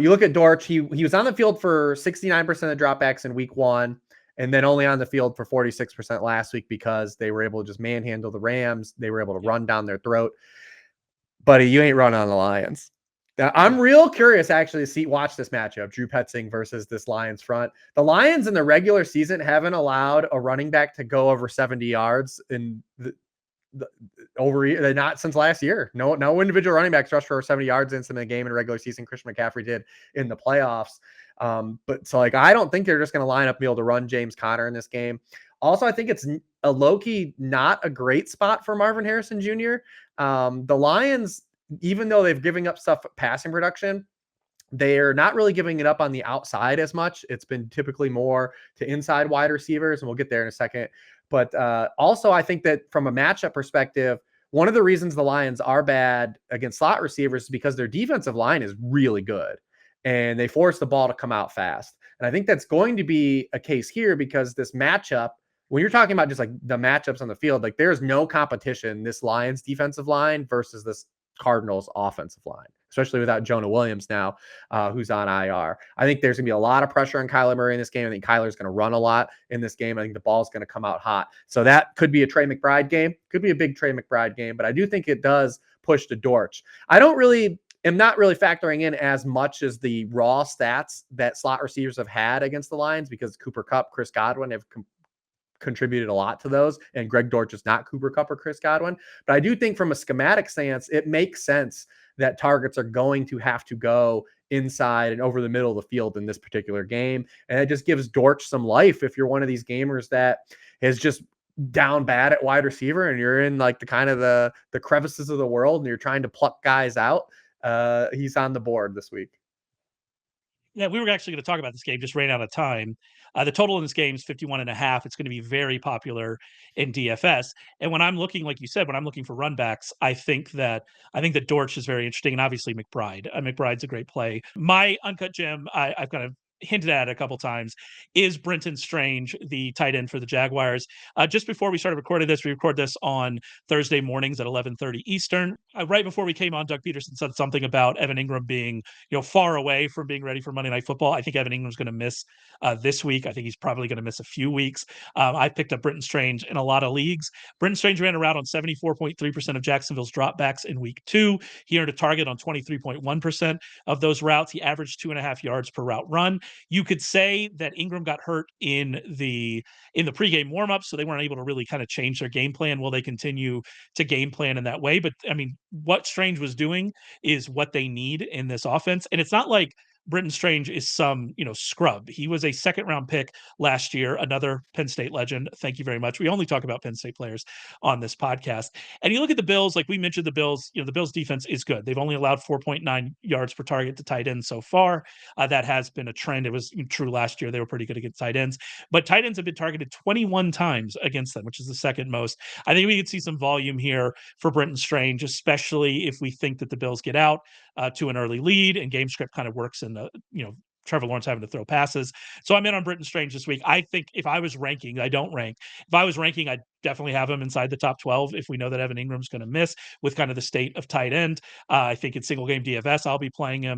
You look at Dortch, he was on the field for 69% of dropbacks in week 1, and then only on the field for 46% last week because they were able to just manhandle the Rams. They were able to run down their throat. Buddy, you ain't running on the Lions. Now, I'm real curious actually to watch this matchup, Drew Petzing versus this Lions front. The Lions in the regular season haven't allowed a running back to go over 70 yards in not since last year. No individual running backs rushed for 70 yards in the game in regular season. Christian McCaffrey did in the playoffs. But so I don't think they're just going to line up and be able to run James Conner in this game. Also, I think it's a low-key not a great spot for Marvin Harrison Jr. The Lions, even though they've given up stuff passing production, they're not really giving it up on the outside as much. It's been typically more to inside wide receivers, and we'll get there in a second. But also, I think that from a matchup perspective, one of the reasons the Lions are bad against slot receivers is because their defensive line is really good, and they force the ball to come out fast. And I think that's going to be a case here because this matchup, when you're talking about just like the matchups on the field, like there's no competition, this Lions defensive line versus this Cardinals offensive line, especially without Jonah Williams now, who's on IR. I think there's going to be a lot of pressure on Kyler Murray in this game. I think Kyler's going to run a lot in this game. I think the ball's going to come out hot. So that could be a Trey McBride game, could be a big Trey McBride game, but I do think it does push to Dortch. I am not really factoring in as much as the raw stats that slot receivers have had against the Lions because Cooper Kupp, Chris Godwin have contributed a lot to those, and Greg Dortch is not Cooper Kupp or Chris Godwin. But I do think from a schematic stance, it makes sense that targets are going to have to go inside and over the middle of the field in this particular game. And it just gives Dortch some life if you're one of these gamers that is just down bad at wide receiver and you're in like the kind of the crevices of the world and you're trying to pluck guys out. He's on the board this week. Yeah, we were actually going to talk about this game, just ran out of time. The total in this game is 51.5. It's going to be very popular in DFS. And when I'm looking, like you said, when I'm looking for run backs, I think that Dortch is very interesting, and obviously McBride. McBride's a great play. My uncut gem, I've kind of hinted at a couple times, is Brenton Strange, the tight end for the Jaguars. Just before we started recording this, we record this on Thursday mornings at 11:30 Eastern. Right before we came on, Doug Peterson said something about Evan Engram being, far away from being ready for Monday Night Football. I think Evan Ingram's going to miss this week. I think he's probably going to miss a few weeks. I picked up Brenton Strange in a lot of leagues. Brenton Strange ran a route on 74.3% of Jacksonville's dropbacks in week 2. He earned a target on 23.1% of those routes. He averaged 2.5 yards per route run. You could say that Ingram got hurt in the pregame warmup, so they weren't able to really kind of change their game plan. Will they continue to game plan in that way? But I mean, what Strange was doing is what they need in this offense. And it's not like Brenton Strange is some, scrub. He was a second-round pick last year, another Penn State legend. Thank you very much. We only talk about Penn State players on this podcast. And you look at the Bills, like we mentioned, the Bills, the Bills defense is good. They've only allowed 4.9 yards per target to tight ends so far. That has been a trend. It was true last year. They were pretty good against tight ends. But tight ends have been targeted 21 times against them, which is the second most. I think we could see some volume here for Brenton Strange, especially if we think that the Bills get out to an early lead and game script kind of works in the, Trevor Lawrence having to throw passes. So I'm in on Brenton Strange this week. I think if I was ranking, I don't rank. If I was ranking, I'd definitely have him inside the top 12 if we know that Evan Ingram's going to miss with kind of the state of tight end. I think in single game DFS, I'll be playing him.